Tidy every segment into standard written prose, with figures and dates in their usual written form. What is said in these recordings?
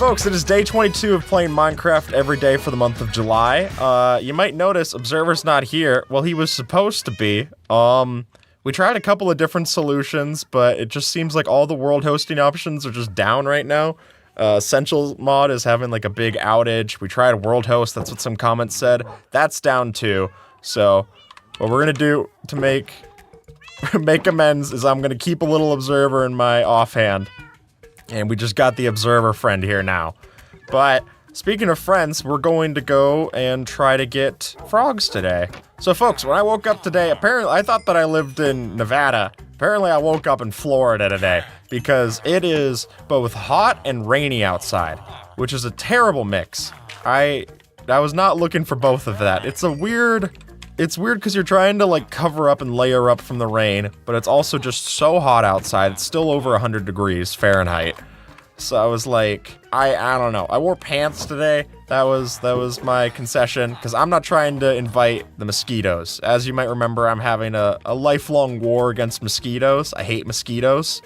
folks, it is day 22 of playing Minecraft every day for the month of July. You might notice Observer's not here. Well, he was supposed to be. We tried a couple of different solutions, but it just seems like all the world hosting options are just down right now. Essential mod is having like a big outage. We tried world host, that's what some comments said. That's down too. So, what we're gonna do to make amends is I'm gonna keep a little Observer in my offhand. And we just got the Observer friend here now. But, speaking of friends, we're going to go and try to get frogs today. So folks, when I woke up today, apparently I thought that I lived in Nevada. Apparently I woke up in Florida today because it is both hot and rainy outside, which is a terrible mix. I was not looking for both of that. It's weird because you're trying to like cover up and layer up from the rain, but it's also just so hot outside. It's still over 100 degrees Fahrenheit. So I was like, I don't know. I wore pants today. That was my concession because I'm not trying to invite the mosquitoes. As you might remember, I'm having a lifelong war against mosquitoes. I hate mosquitoes.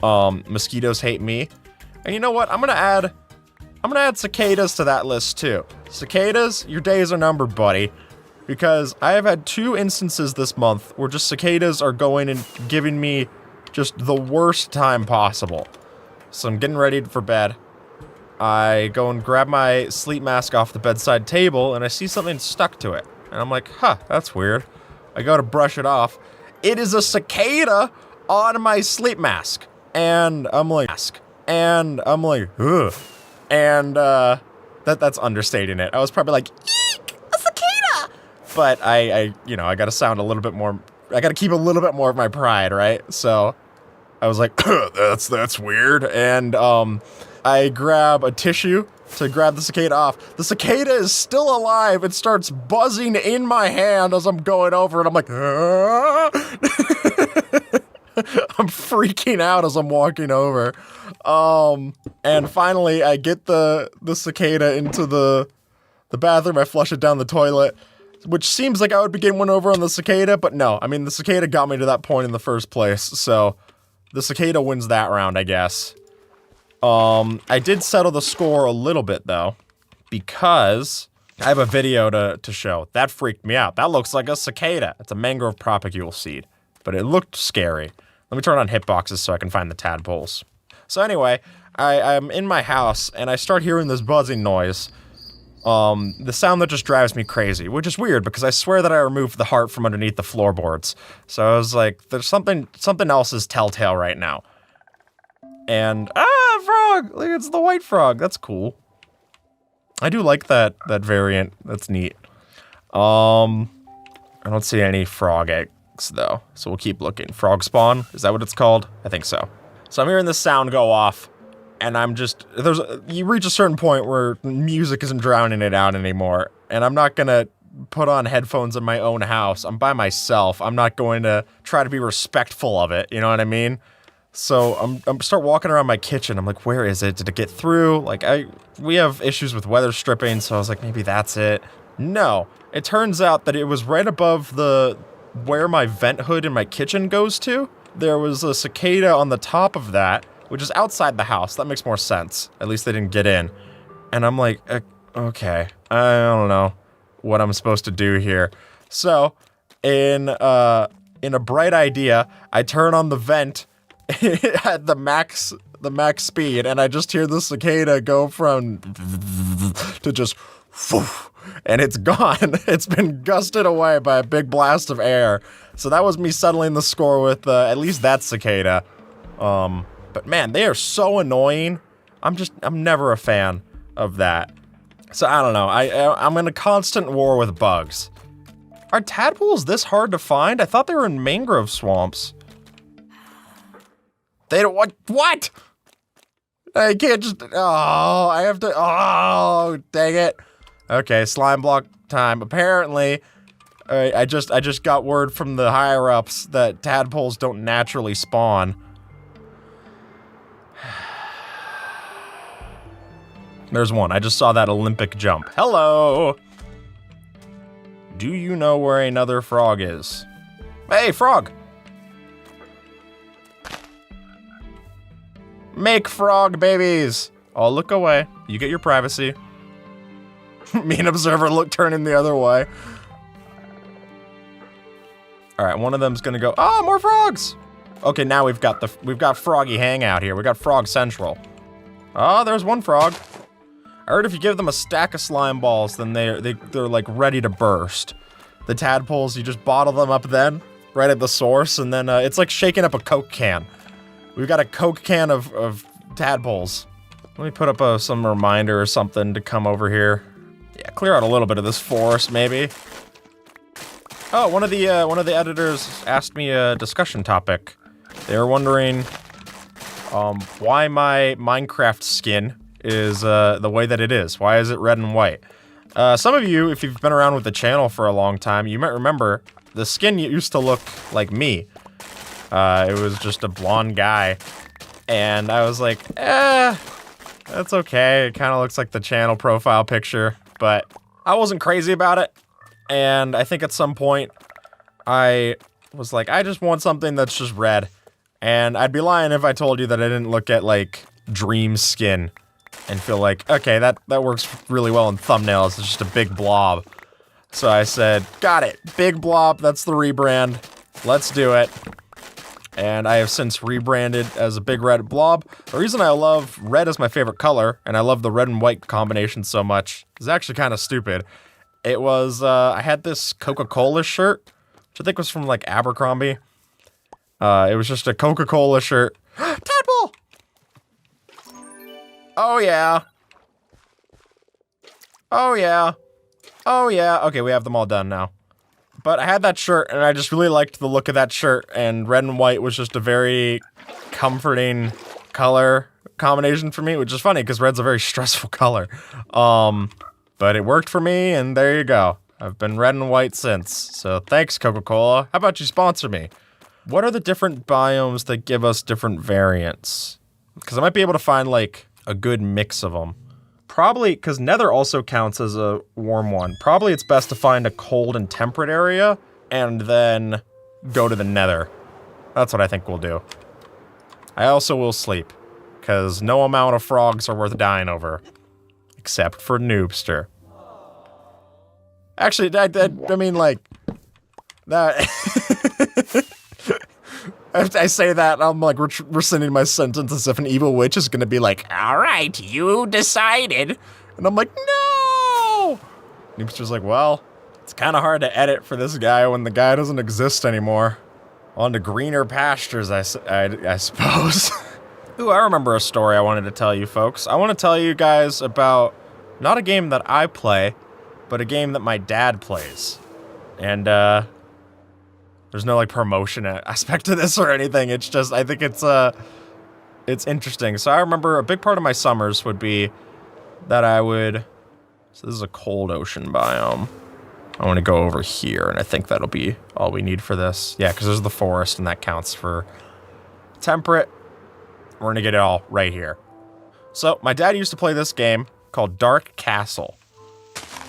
Mosquitoes hate me. And you know what? I'm gonna add cicadas to that list too. Cicadas, your days are numbered, buddy. Because I have had 2 instances this month where just cicadas are going and giving me just the worst time possible. So I'm getting ready for bed. I go and grab my sleep mask off the bedside table and I see something stuck to it. And I'm like, huh, that's weird. I go to brush it off. It is a cicada on my sleep mask. And I'm like, ugh. And that's understating it. I was probably like, eek, a cicada! But I gotta sound a little bit more, I gotta keep a little bit more of my pride, right? So I was like, that's weird. And I grab a tissue to grab the cicada off. The cicada is still alive. It starts buzzing in my hand as I'm going over and I'm like, ah! I'm freaking out as I'm walking over. And finally I get the cicada into the bathroom. I flush it down the toilet, which seems like I would be getting one over on the cicada, but no. I mean, the cicada got me to that point in the first place, so the cicada wins that round, I guess. I did settle the score a little bit, though, because I have a video to show. That freaked me out. That looks like a cicada. It's a mangrove propagule seed, but it looked scary. Let me turn on hitboxes so I can find the tadpoles. So anyway, I'm in my house, and I start hearing this buzzing noise. The sound that just drives me crazy, which is weird because I swear that I removed the heart from underneath the floorboards. So I was like, there's something else is telltale right now. And, frog! Look, it's the white frog. That's cool. I do like that variant. That's neat. I don't see any frog eggs, though. So we'll keep looking. Frog spawn? Is that what it's called? I think so. So I'm hearing this sound go off. And I'm just, you reach a certain point where music isn't drowning it out anymore. And I'm not gonna put on headphones in my own house. I'm by myself. I'm not going to try to be respectful of it. You know what I mean? So I'm start walking around my kitchen. I'm like, where is it? Did it get through? Like we have issues with weather stripping. So I was like, maybe that's it. No, it turns out that it was right above where my vent hood in my kitchen goes to. There was a cicada on the top of that, which is outside the house. That makes more sense. At least they didn't get in. And I'm like, okay, I don't know what I'm supposed to do here. So, in a bright idea, I turn on the vent at the max speed, and I just hear the cicada go from to just, and it's gone. It's been gusted away by a big blast of air. So that was me settling the score with at least that cicada. But man, they are so annoying. I'm never a fan of that. So I don't know. I'm in a constant war with bugs. Are tadpoles this hard to find? I thought they were in mangrove swamps. They don't, what? I can't just, I have to, dang it. Okay, slime block time. Apparently, I just got word from the higher ups that tadpoles don't naturally spawn. There's one. I just saw that Olympic jump. Hello! Do you know where another frog is? Hey, frog! Make frog babies! Oh, look away. You get your privacy. Me and Observer look turning the other way. All right, one of them's gonna go. Oh, more frogs. Okay, now we've got Froggy Hangout here. We got Frog Central. Oh, there's one frog. I heard if you give them a stack of slime balls, then they're like ready to burst. The tadpoles, you just bottle them up then, right at the source, and then it's like shaking up a Coke can. We've got a Coke can of tadpoles. Let me put up some reminder or something to come over here. Yeah, clear out a little bit of this forest, maybe. Oh, one of the editors asked me a discussion topic. They were wondering why my Minecraft skin is the way that it is. Why is it red and white? Some of you, if you've been around with the channel for a long time, you might remember the skin used to look like me. It was just a blonde guy. And I was like, that's okay. It kind of looks like the channel profile picture. But I wasn't crazy about it. And I think at some point, I was like, I just want something that's just red. And I'd be lying if I told you that I didn't look at, like, Dream skin and feel like, okay, that works really well in thumbnails. It's just a big blob. So I said, got it. Big blob, that's the rebrand. Let's do it. And I have since rebranded as a big red blob. The reason I love red as my favorite color, and I love the red and white combination so much, is actually kind of stupid. It was, I had this Coca-Cola shirt, which I think was from, like, Abercrombie. It was just a Coca-Cola shirt. Tadpole! Oh, yeah. Oh, yeah. Oh, yeah. Okay, we have them all done now. But I had that shirt, and I just really liked the look of that shirt, and red and white was just a very comforting color combination for me, which is funny, because red's a very stressful color. But it worked for me, and there you go. I've been red and white since. So thanks, Coca-Cola. How about you sponsor me? What are the different biomes that give us different variants? Because I might be able to find, like, a good mix of them. Probably, because Nether also counts as a warm one. Probably it's best to find a cold and temperate area, and then go to the Nether. That's what I think we'll do. I also will sleep, because no amount of frogs are worth dying over. Except for Noobster. Actually, I mean, like, that... I say that, I'm like rescinding my sentence as if an evil witch is gonna be like, all right, you decided. And I'm like, no! Noobster's like, well, it's kind of hard to edit for this guy when the guy doesn't exist anymore. On to greener pastures, I suppose. Ooh, I remember a story I wanted to tell you folks. I want to tell you guys about, not a game that I play, but a game that my dad plays. And, there's no, like, promotion aspect to this or anything. It's just, I think it's interesting. So I remember a big part of my summers would be that I would... So this is a cold ocean biome. I want to go over here, and I think that'll be all we need for this. Yeah, because there's the forest, and that counts for temperate. We're going to get it all right here. So my dad used to play this game called Dark Castle.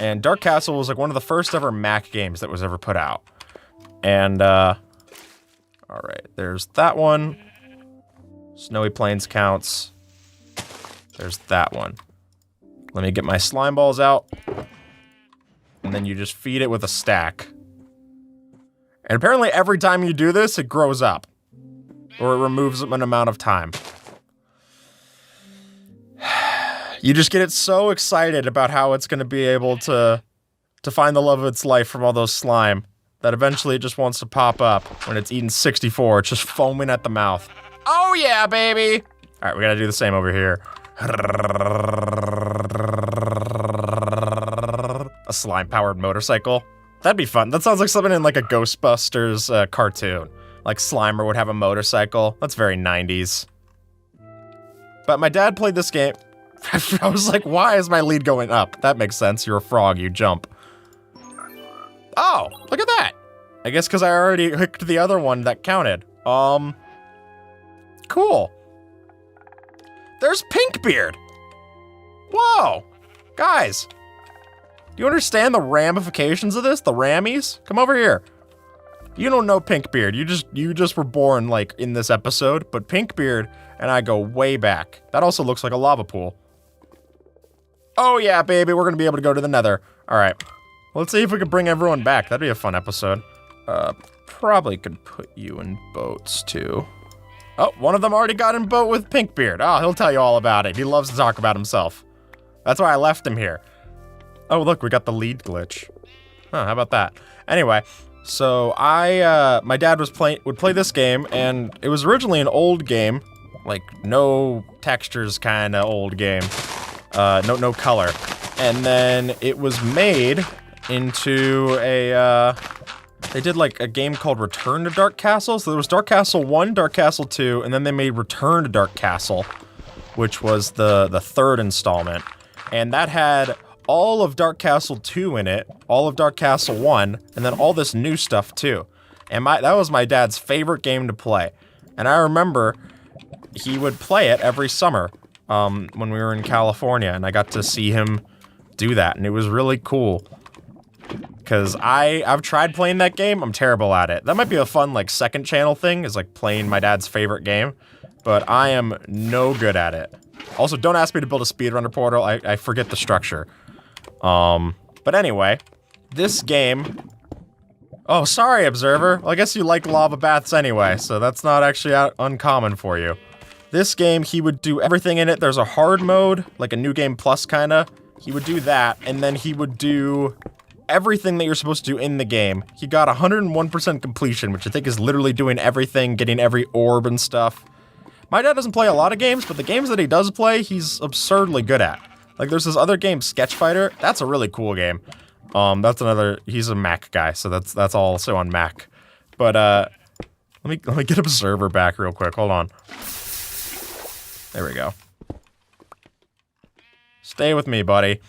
And Dark Castle was, like, one of the first ever Mac games that was ever put out. And, all right, there's that one. Snowy Plains counts. There's that one. Let me get my slime balls out. And then you just feed it with a stack. And apparently every time you do this, it grows up. Or it removes an amount of time. You just get it so excited about how it's going to be able to find the love of its life from all those slime. That eventually it just wants to pop up when it's eaten 64. It's just foaming at the mouth. Oh yeah, baby! Alright, we gotta do the same over here. A slime-powered motorcycle. That'd be fun. That sounds like something in like a Ghostbusters cartoon. Like Slimer would have a motorcycle. That's very 90s. But my dad played this game. I was like, why is my lead going up? That makes sense. You're a frog, you jump. Oh, look at that. I guess because I already hooked the other one that counted. Cool. There's Pinkbeard. Whoa. Guys. Do you understand the ramifications of this? The rammies? Come over here. You don't know Pinkbeard. You just were born, like, in this episode. But Pinkbeard and I go way back. That also looks like a lava pool. Oh yeah, baby, we're gonna be able to go to the nether. All right, let's see if we can bring everyone back. That'd be a fun episode. Probably could put you in boats too. Oh, one of them already got in boat with Pinkbeard. Oh, he'll tell you all about it. He loves to talk about himself. That's why I left him here. Oh, look, we got the lead glitch. Huh, how about that? Anyway, so my dad would play this game, and it was originally an old game, like no textures kind of old game, no color, and then it was made into a. They did like a game called Return to Dark Castle. So there was Dark Castle 1, Dark Castle 2, and then they made Return to Dark Castle, which was the third installment. And that had all of Dark Castle 2 in it, all of Dark Castle 1, and then all this new stuff too. And that was my dad's favorite game to play. And I remember he would play it every summer when we were in California, and I got to see him do that, and it was really cool. Because I've tried playing that game, I'm terrible at it. That might be a fun, like, second channel thing, is like playing my dad's favorite game, but I am no good at it. Also, don't ask me to build a speedrunner portal, I forget the structure. But anyway, this game... Oh, sorry, Observer. Well, I guess you like lava baths anyway, so that's not actually uncommon for you. This game, he would do everything in it. There's a hard mode, like a New Game Plus kinda. He would do that, and then he would do everything that you're supposed to do in the game. He got 101% completion, which I think is literally doing everything, getting every orb and stuff. My dad doesn't play a lot of games, but the games that he does play, he's absurdly good at. Like, there's this other game, Sketch Fighter. That's a really cool game. That's another... He's a Mac guy, so that's also on Mac. But, let me get Observer back real quick. Hold on. There we go. Stay with me, buddy.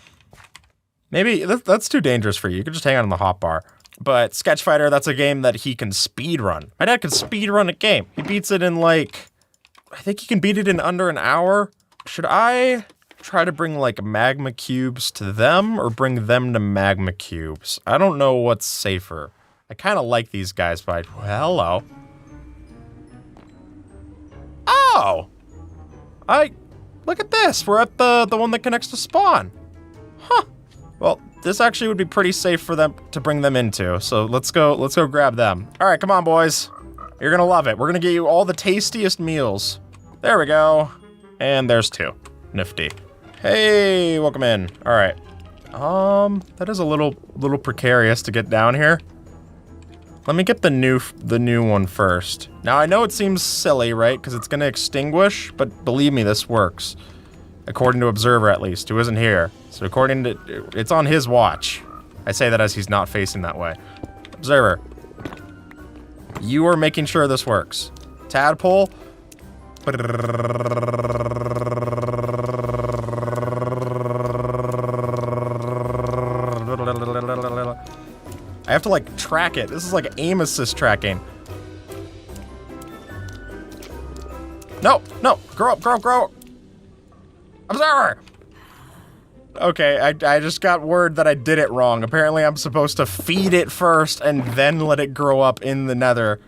Maybe that's too dangerous for you. You can just hang on in the hotbar. But Sketch Fighter, that's a game that he can speedrun. My dad can speedrun a game. He beats it in like... I think he can beat it in under an hour. Should I try to bring like magma cubes to them or bring them to magma cubes? I don't know what's safer. I kind of like these guys, but hello. Oh! Look at this. We're at the one that connects to spawn. Huh. Well, this actually would be pretty safe for them to bring them into. So let's go grab them. All right, come on, boys. You're gonna love it. We're gonna get you all the tastiest meals. There we go. And there's 2. Nifty. Hey, welcome in. All right. That is a little precarious to get down here. Let me get the new one first. Now I know it seems silly, right? Because it's gonna extinguish, but believe me, this works. According to Observer, at least, who isn't here. So according to... It's on his watch. I say that as he's not facing that way. Observer. You are making sure this works. Tadpole. I have to, like, track it. This is like aim assist tracking. No! Grow up! Observer! Okay, I just got word that I did it wrong. Apparently I'm supposed to feed it first and then let it grow up in the nether.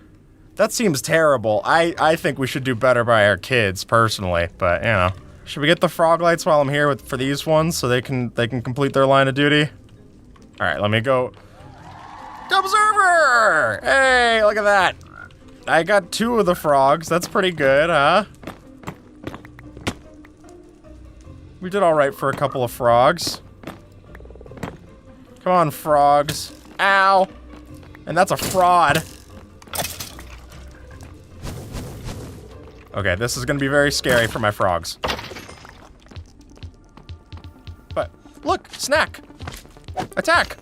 That seems terrible. I think we should do better by our kids, personally, but, you know. Should we get the frog lights while I'm here for these ones so they can complete their line of duty? Alright, let me go. Observer! Hey, look at that. I got 2 of the frogs. That's pretty good, huh? We did all right for a couple of frogs. Come on, frogs. Ow! And that's a fraud. Okay, this is gonna be very scary for my frogs. But, look, snack! Attack!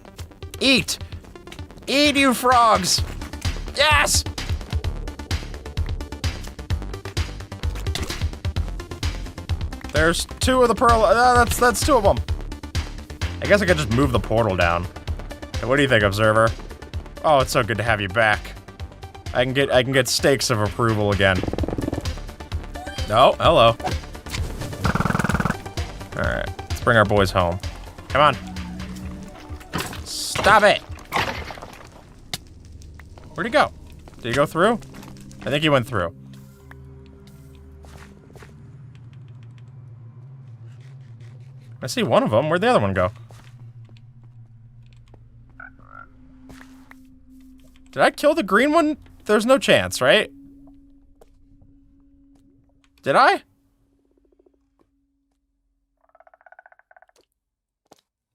Eat! Eat, you frogs! Yes! There's 2 of the pearl. That's 2 of them. I guess I could just move the portal down. Hey, what do you think, Observer? Oh, it's so good to have you back. I can get stakes of approval again. Oh, hello. All right, let's bring our boys home. Come on. Stop it. Where'd he go? Did he go through? I think he went through. I see one of them. Where'd the other one go? Did I kill the green one? There's no chance, right? Did I?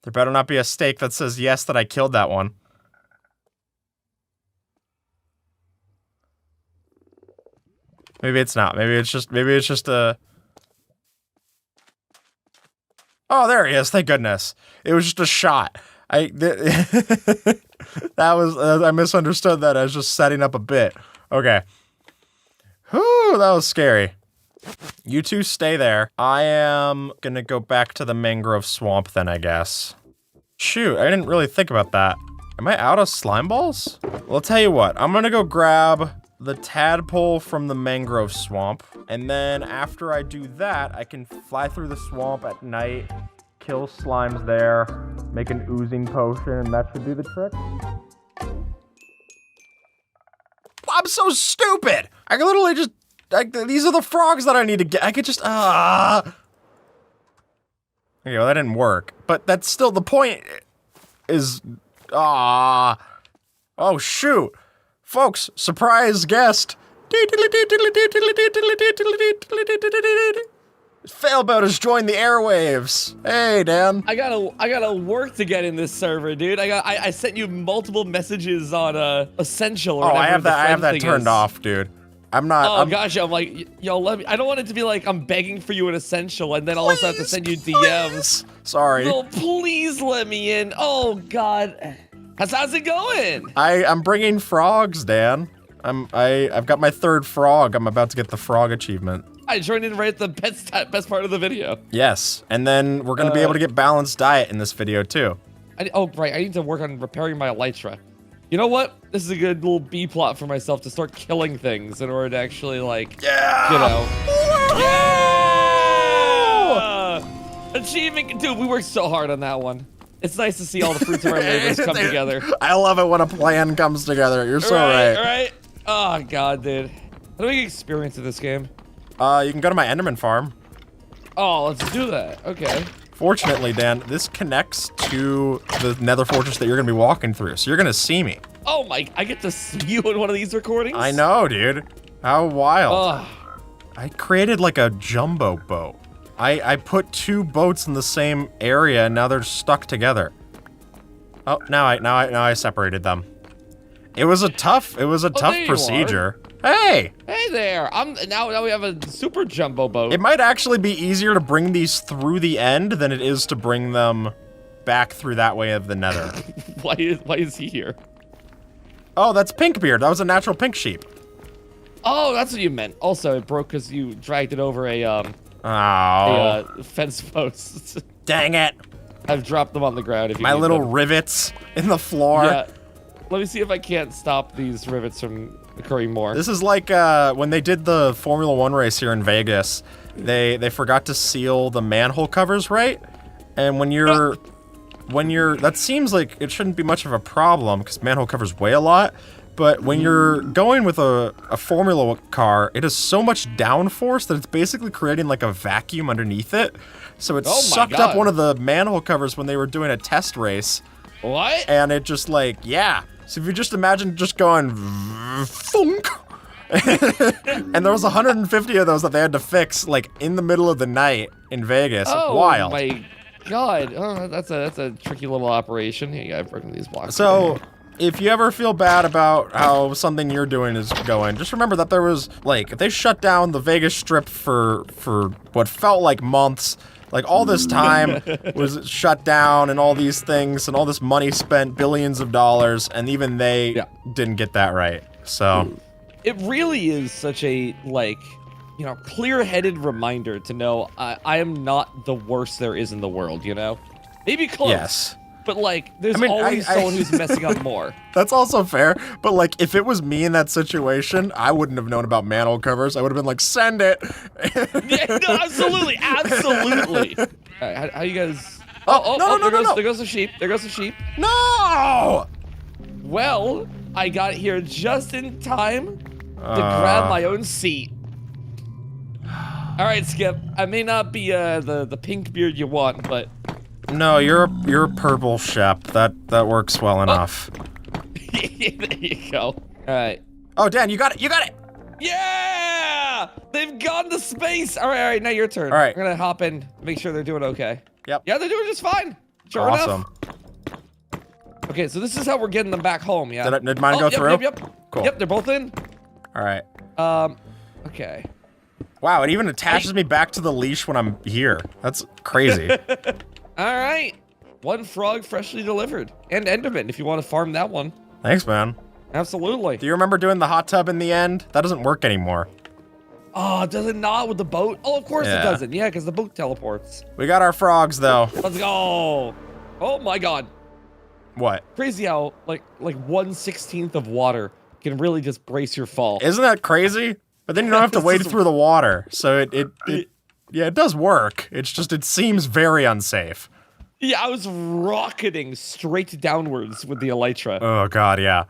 There better not be a stake that says yes that I killed that one. Maybe it's not. Maybe it's just a... Oh, there he is. Thank goodness. It was just a shot. I misunderstood that as just setting up a bit. Okay. Whew, that was scary. You two stay there. I am gonna go back to the mangrove swamp then, I guess. Shoot, I didn't really think about that. Am I out of slime balls? Well, I'll tell you what. I'm gonna go grab the tadpole from the mangrove swamp, and then after I do that, I can fly through the swamp at night, kill slimes there, make an oozing potion, and that should do the trick. I'm so stupid! I can literally just... these are the frogs that I need to get. I could just... Okay, well, that didn't work. But that's still... The point is... Oh, shoot. Folks, surprise guest. Failboat has joined the airwaves. Hey, Dan. I gotta work to get in this server, dude. I sent you multiple messages on Essential or whatever. I have that turned off, dude. I'm not. Oh, gotcha. I'm like, yo, let me. I don't want it to be like I'm begging for you in Essential and then I'll also have to send you DMs. Sorry. Oh, please let me in. Oh, God. How's it going? I'm bringing frogs, Dan. I've got my third frog. I'm about to get the frog achievement. I joined in right at the best part of the video. Yes, and then we're gonna be able to get balanced diet in this video too. Oh, right. I need to work on repairing my elytra. You know what? This is a good little B plot for myself to start killing things in order to actually, like, you know. Yeah! Achievement, dude. We worked so hard on that one. It's nice to see all the fruits of our labors come together. I love it when a plan comes together. You're so right. Right? Oh, God, dude. How do we get experience in this game? You can go to my Enderman farm. Oh, let's do that. Okay. Fortunately, Dan, this connects to the nether fortress that you're going to be walking through, so you're going to see me. Oh, my. I get to see you in one of these recordings? I know, dude. How wild. Ugh. I created like a jumbo boat. I put two boats in the same area, and now they're stuck together. Oh, now I separated them. It was a tough procedure. Hey! Hey there! Now we have a super jumbo boat. It might actually be easier to bring these through the end than it is to bring them back through that way of the nether. Why is he here? Oh, that's Pinkbeard. That was a natural pink sheep. Oh, that's what you meant. Also, it broke because you dragged it over a fence post. Dang it! I've dropped them on the ground if you My need little them. rivets in the floor. Yeah. Let me see if I can't stop these rivets from occurring more. This is like when they did the Formula 1 race here in Vegas. They forgot to seal the manhole covers right, and when you're that seems like it shouldn't be much of a problem because manhole covers weigh a lot. But when you're going with a Formula car, it has so much downforce that it's basically creating like a vacuum underneath it. So it sucked up one of the manhole covers when they were doing a test race. What? And it just like, yeah. So if you just imagine just going thunk. And there was 150 of those that they had to fix like in the middle of the night in Vegas. Oh, wild. My God. Oh, that's a tricky little operation. Here, I've broken these blocks. So if you ever feel bad about how something you're doing is going, just remember that there was like they shut down the Vegas Strip for what felt like months. Like all this time was shut down and all these things and all this money spent, billions of dollars, and even they didn't get that right. So it really is such a like, you know, clear-headed reminder to know I am not the worst there is in the world, you know? Maybe close. Yes. But like, there's always someone who's messing up more. That's also fair. But like, if it was me in that situation, I wouldn't have known about manhole covers. I would have been like, send it. Yeah, no, absolutely, absolutely. All right, how you guys? No. There goes the sheep. There goes the sheep. No. Well, I got here just in time to grab my own seat. All right, Skip. I may not be the pink beard you want, but no, you're a purple Shep. That works well enough. there you go. All right. Oh, Dan, you got it. You got it. Yeah! They've gone to space. All right. Now your turn. All right. We're gonna hop in, make sure they're doing okay. Yep. Yeah, they're doing just fine. Sure awesome. enough. Okay, so this is how we're getting them back home. Yeah. Did mine go through? Yep. Cool. Yep, they're both in. All right. Okay. Wow, it even attaches me back to the leash when I'm here. That's crazy. All right. One frog freshly delivered. And Enderman, if you want to farm that one. Thanks, man. Absolutely. Do you remember doing the hot tub in the end? That doesn't work anymore. Oh, does it not with the boat? Oh, of course it doesn't. Yeah, because the boat teleports. We got our frogs, though. Let's go. Oh, my God. What? Crazy how, like 1/16 of water can really just brace your fall. Isn't that crazy? But then you don't have to wade through the water. So it does work. It's just, it seems very unsafe. Yeah, I was rocketing straight downwards with the elytra. Oh, God, yeah.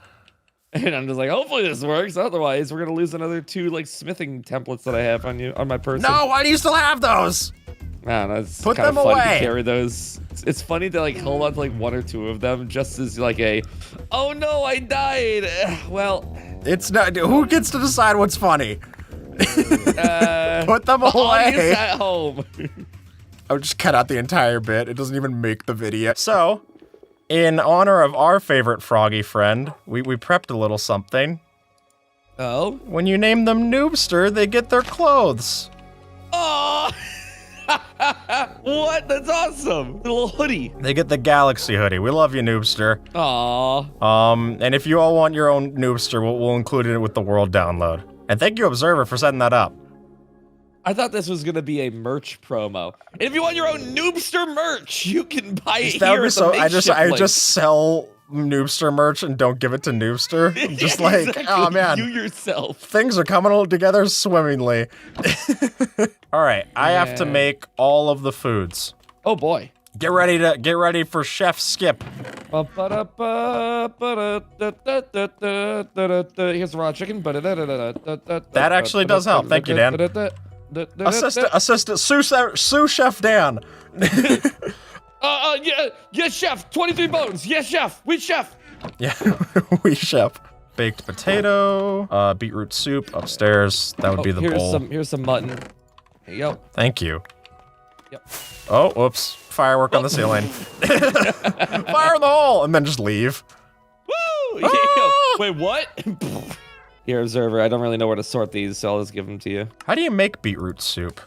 And I'm just like, hopefully this works. Otherwise, we're gonna lose another 2 like smithing templates that I have on my person. No, why do you still have those? Man, that's Put kind of them funny away. to carry those. It's funny to like hold on to like 1 or 2 of them just as like a, oh no, I died. Well, it's not. Who gets to decide what's funny? Put them audience away. at home. I would just cut out the entire bit. It doesn't even make the video. So, in honor of our favorite froggy friend, we prepped a little something. Oh? When you name them Noobster, they get their clothes. Oh! What? That's awesome. The little hoodie. They get the Galaxy hoodie. We love you, Noobster. Aw. And if you all want your own Noobster, we'll include it with the world download. And thank you, Observer, for setting that up. I thought this was gonna be a merch promo. And if you want your own Noobster merch, you can buy it That would here be at so. the I just link. sell Noobster merch and don't give it to Noobster. I'm just like, Exactly. oh man, You yourself. things are coming all together swimmingly. All right, I have to make all of the foods. Oh boy. Get ready for Chef Skip. Here's the raw chicken. That actually does help. Thank you, Dan. Assistant, sous chef Dan. Yes, chef. 23 bones. Yes, chef. We chef. Yeah, we chef. Baked potato, beetroot soup upstairs. That would be the bowl. Here's some mutton. Here you go. Thank you. Yep. Oh, whoops. Firework on the ceiling. Fire in the hole! And then just leave. Woo! Ah! Wait, what? Here, Observer, I don't really know where to sort these, so I'll just give them to you. How do you make beetroot soup?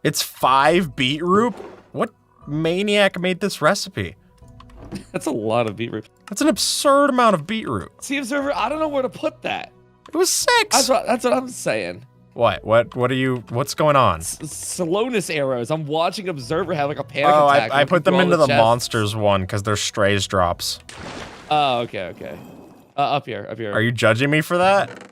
It's 5 beetroot? What maniac made this recipe? That's a lot of beetroot. That's an absurd amount of beetroot. See, Observer, I don't know where to put that. It was 6. That's what I'm saying. What's going on? Slowness arrows. I'm watching Observer have like a panic Oh, attack. I put them all into the chests. monsters one because they're strays drops. Oh, okay. Up here. Are you judging me for that?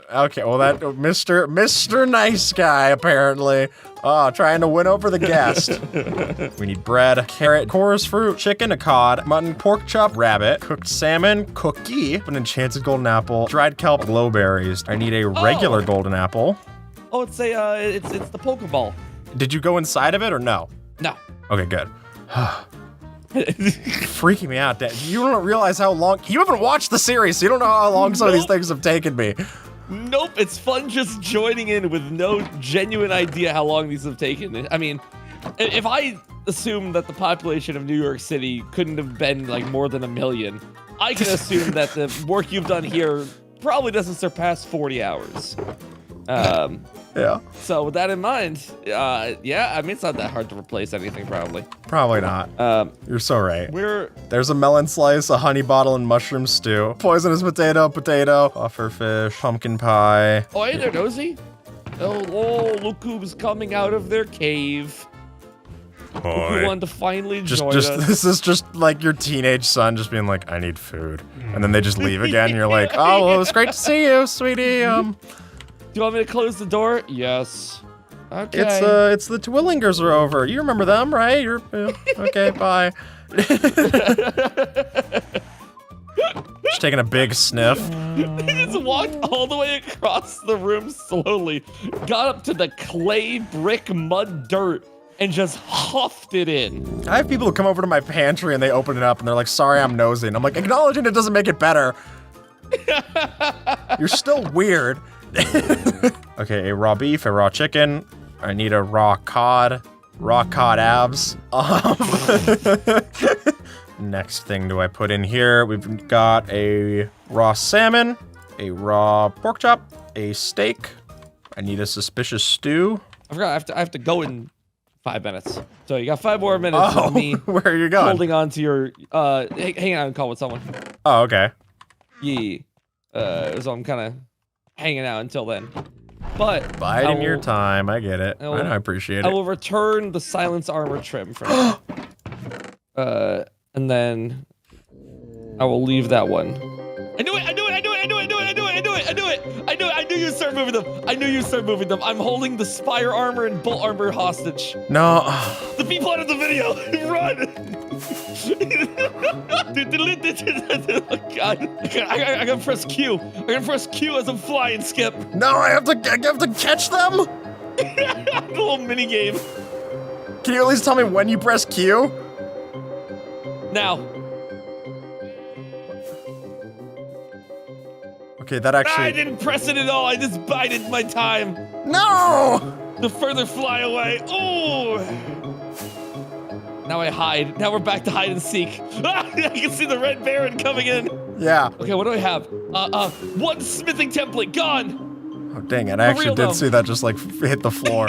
Okay, well that Mr. Nice Guy apparently. Trying to win over the guest. We need bread, carrot, chorus fruit, chicken, a cod, mutton, pork chop, rabbit, cooked salmon, cookie, an enchanted golden apple, dried kelp, glowberries. I need a regular golden apple. Oh, it's the Pokeball. Did you go inside of it or no? No. Okay, good. Freaking me out, Dad. You don't realize how long. You haven't watched the series, so you don't know how long some of these things have taken me. Nope, it's fun just joining in with no genuine idea how long these have taken. I mean, if I assume that the population of New York City couldn't have been like more than 1 million, I can assume that the work you've done here probably doesn't surpass 40 hours. Yeah. So with that in mind, yeah, I mean, it's not that hard to replace anything, probably. Probably not. You're so right. There's a melon slice, a honey bottle, and mushroom stew. Poisonous potato, puffer fish, pumpkin pie. Oh, hey there, Nosy. Oh, look who's coming out of their cave. Look who wanted to finally join us. This is just like your teenage son just being like, I need food. And then they just leave again, and you're like, oh, well, it was great to see you, sweetie. Do you want me to close the door? Yes. Okay. It's the Twillingers are over. You remember them, right? Okay, bye. Just taking a big sniff. He just walked all the way across the room slowly, got up to the clay, brick, mud, dirt, and just huffed it in. I have people who come over to my pantry and they open it up and they're like, sorry, I'm nosy. And I'm like, acknowledging it doesn't make it better. You're still weird. Okay, a raw beef, a raw chicken. I need a raw cod abs. Next thing do I put in here? We've got a raw salmon, a raw pork chop, a steak. I need a suspicious stew. I forgot, I have to go in 5 minutes. So you got 5 more minutes of me where are you going? Holding on to your, hanging out and call with someone. Oh, okay. Yeah. So I'm kind of hanging out until then. But biding your time, I get it. I appreciate it. I will return the silence armor trim for now. And then I will leave that one. I knew it! I knew it! I knew it! I knew it! I knew it! I knew it! I knew it! I knew it! I knew it! I knew you'd start moving them! I knew you'd start moving them! I'm holding the spire armor and bolt armor hostage. No. The people out of the video! Run! Oh God. I gotta press Q. I gotta press Q as I'm flying, Skip. No, I have to catch them? The little mini game. Can you at least tell me when you press Q? Now. Okay, that actually... I didn't press it at all. I just bided my time. No! To further fly away. Oh! Now I hide. Now we're back to hide and seek. I can see the Red Baron coming in. Yeah. Okay, what do I have? One smithing template gone. Oh, dang it. I actually did see that just like hit the floor.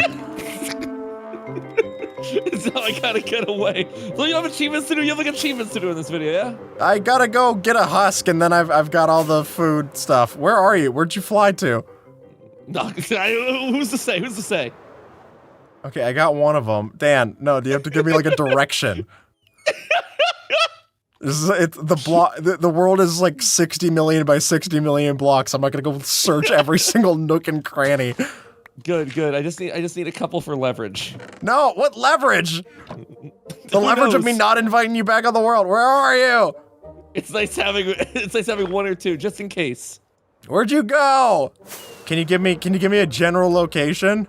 So I gotta get away. So you have achievements to do? You have like achievements to do in this video, yeah? I gotta go get a husk and then I've got all the food stuff. Where are you? Where'd you fly to? No, who's to say? Who's to say? Okay, I got one of them. Dan, no, do you have to give me like a direction? The world is like 60 million by 60 million blocks. I'm not gonna go search every single nook and cranny. Good. I just need a couple for leverage. No, what leverage? The leverage of me not inviting you back on the world. Where are you? It's nice having 1 or 2 just in case. Where'd you go? Can you give me a general location?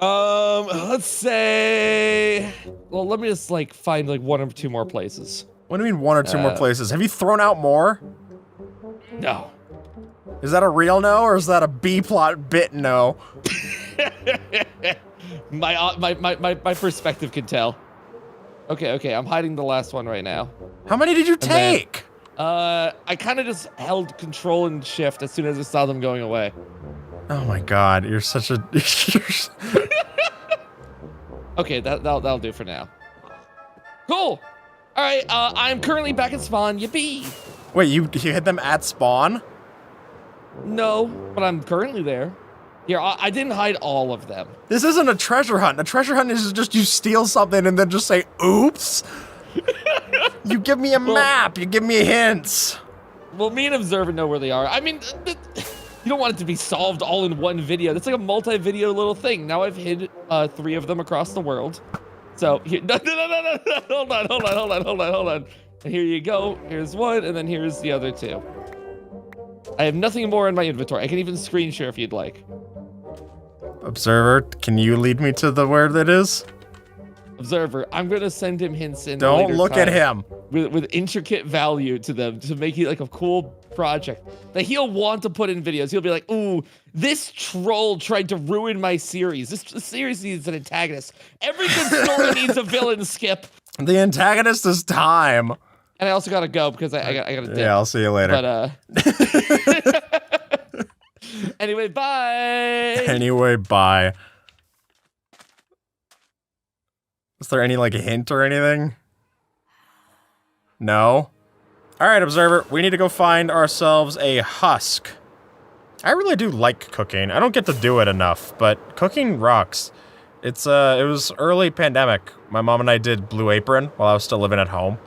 Let's say, well, let me just like find like 1 or 2 more places. What do you mean 1 or 2 more places? Have you thrown out more? No. Is that a real no, or is that a B-plot bit no? my perspective can tell. Okay, I'm hiding the last one right now. How many did you take? I kind of just held control and shift as soon as I saw them going away. Oh my God, you're such a... Okay, that'll do for now. Cool. All right, I'm currently back at spawn. Yippee! Wait, you hit them at spawn? No, but I'm currently there. Here, I didn't hide all of them. This isn't a treasure hunt. A treasure hunt is just you steal something and then just say, oops. You give me a map. You give me hints. Well, me and Observer know where they are. I mean, you don't want it to be solved all in one video. That's like a multi-video little thing. Now I've hid 3 of them across the world. So, here, no, hold on. Here you go. Here's 1, and then here's the other 2. I have nothing more in my inventory. I can even screen share if you'd like. Observer, can you lead me to where that is? Observer, I'm gonna send him hints in. Don't look at him. With intricate value to them to make it like a cool project that he'll want to put in videos. He'll be like, "Ooh, this troll tried to ruin my series. This series needs an antagonist. Every good story needs a villain." Skip. The antagonist is time. And I also gotta go because I gotta dip. Yeah, I'll see you later. But anyway, bye. Anyway, bye. Is there any like hint or anything? No? Alright, Observer, we need to go find ourselves a husk. I really do like cooking. I don't get to do it enough, but cooking rocks. It was early pandemic. My mom and I did Blue Apron while I was still living at home.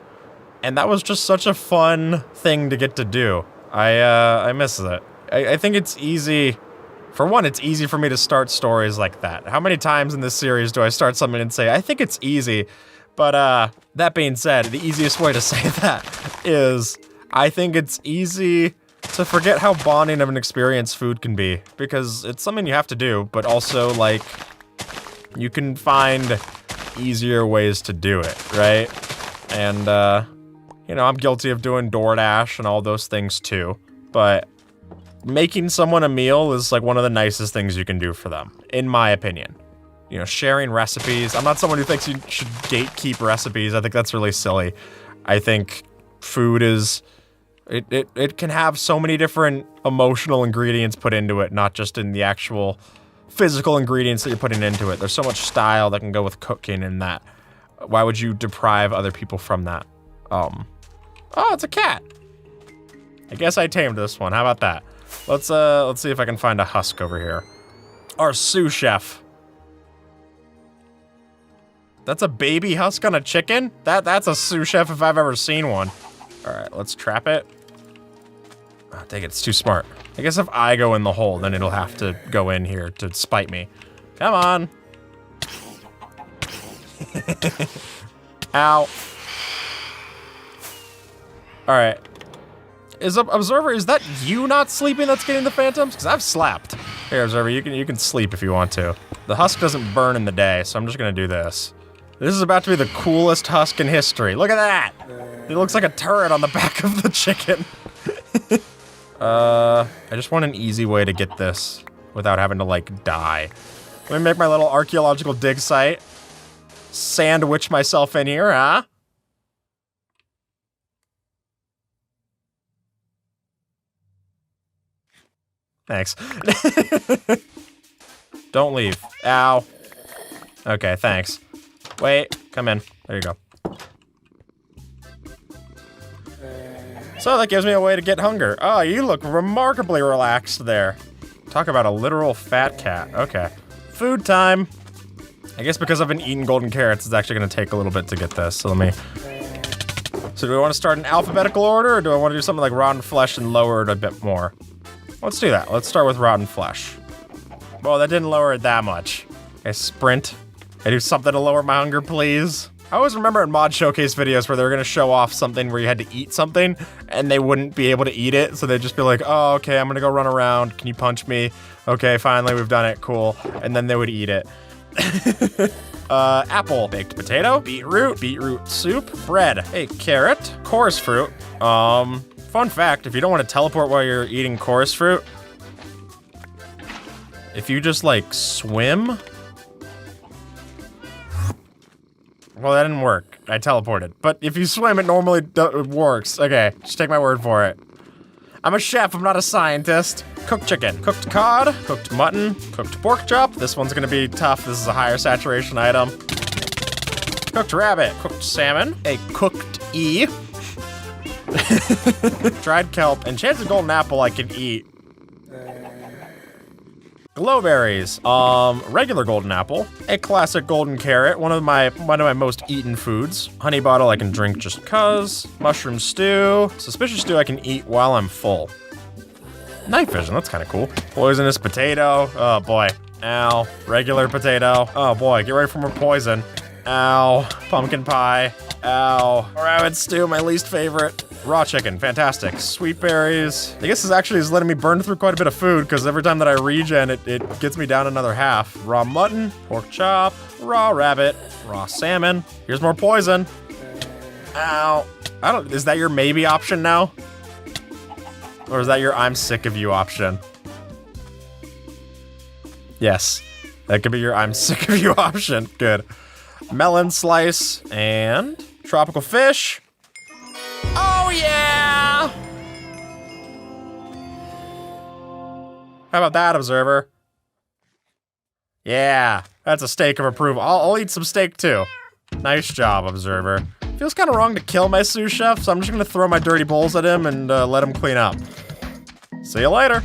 And that was just such a fun thing to get to do. I miss it. I think it's easy. For one, it's easy for me to start stories like that. How many times in this series do I start something and say, I think it's easy? But that being said, the easiest way to say that is, I think it's easy to forget how bonding of an experience food can be, because it's something you have to do, but also, like, you can find easier ways to do it, right? And, you know, I'm guilty of doing DoorDash and all those things too, but making someone a meal is, like, one of the nicest things you can do for them, in my opinion. You know, sharing recipes. I'm not someone who thinks you should gatekeep recipes. I think that's really silly. I think food is... It can have so many different emotional ingredients put into it, not just in the actual physical ingredients that you're putting into it. There's so much style that can go with cooking and that. Why would you deprive other people from that? Oh, it's a cat. I guess I tamed this one. How about that? Let's see if I can find a husk over here. Our sous chef. That's a baby husk on a chicken? That's a sous chef if I've ever seen one. All right, let's trap it. Oh, dang it, it's too smart. I guess if I go in the hole, then it'll have to go in here to spite me. Come on. Ow. All right. Observer, is that you not sleeping that's getting the phantoms? Because I've slapped. Here, Observer, you can sleep if you want to. The husk doesn't burn in the day, so I'm just gonna do this. This is about to be the coolest husk in history. Look at that! It looks like a turret on the back of the chicken. I just want an easy way to get this without having to, like, die. Let me make my little archaeological dig site. Sandwich myself in here, huh? Thanks. Don't leave. Ow. Okay, thanks. Wait, come in. There you go. So that gives me a way to get hunger. Oh, you look remarkably relaxed there. Talk about a literal fat cat. Okay. Food time. I guess because I've been eating golden carrots, it's actually gonna take a little bit to get this, so let me... So do we want to start in alphabetical order, or do I want to do something like rotten flesh and lower it a bit more? Let's do that. Let's start with rotten flesh. Well, that didn't lower it that much. I sprint. I do something to lower my hunger, please. I always remember in mod showcase videos where they were gonna show off something where you had to eat something and they wouldn't be able to eat it, so they'd just be like, oh, okay, I'm gonna go run around. Can you punch me? Okay, finally, we've done it, cool. And then they would eat it. Apple, baked potato, beetroot soup, bread, a carrot, chorus fruit. Fun fact, if you don't want to teleport while you're eating chorus fruit, if you just, like, swim... Well, that didn't work. I teleported. But if you swim, it normally it works. Okay, just take my word for it. I'm a chef, I'm not a scientist. Cooked chicken, cooked cod, cooked mutton, cooked pork chop. This one's gonna be tough. This is a higher saturation item. Cooked rabbit, cooked salmon, a cooked E. Dried kelp, enchanted golden apple I can eat. Glowberries, regular golden apple, a classic golden carrot, one of my most eaten foods. Honey bottle I can drink just cuz. Mushroom stew, suspicious stew I can eat while I'm full. Night vision, that's kind of cool. Poisonous potato, oh boy. Ow, regular potato, oh boy, get ready for more poison. Ow, pumpkin pie, ow. Rabbit stew, my least favorite. Raw chicken, fantastic. Sweet berries. I guess this actually is letting me burn through quite a bit of food because every time that I regen, it gets me down another half. Raw mutton, pork chop, raw rabbit, raw salmon. Here's more poison. Ow. Is that your maybe option now? Or is that your I'm sick of you option? Yes, that could be your I'm sick of you option. Good. Melon slice and tropical fish. Oh yeah! How about that, Observer? Yeah, that's a steak of approval. I'll eat some steak too. Nice job, Observer. Feels kind of wrong to kill my sous chef, so I'm just gonna throw my dirty bowls at him and let him clean up. See you later.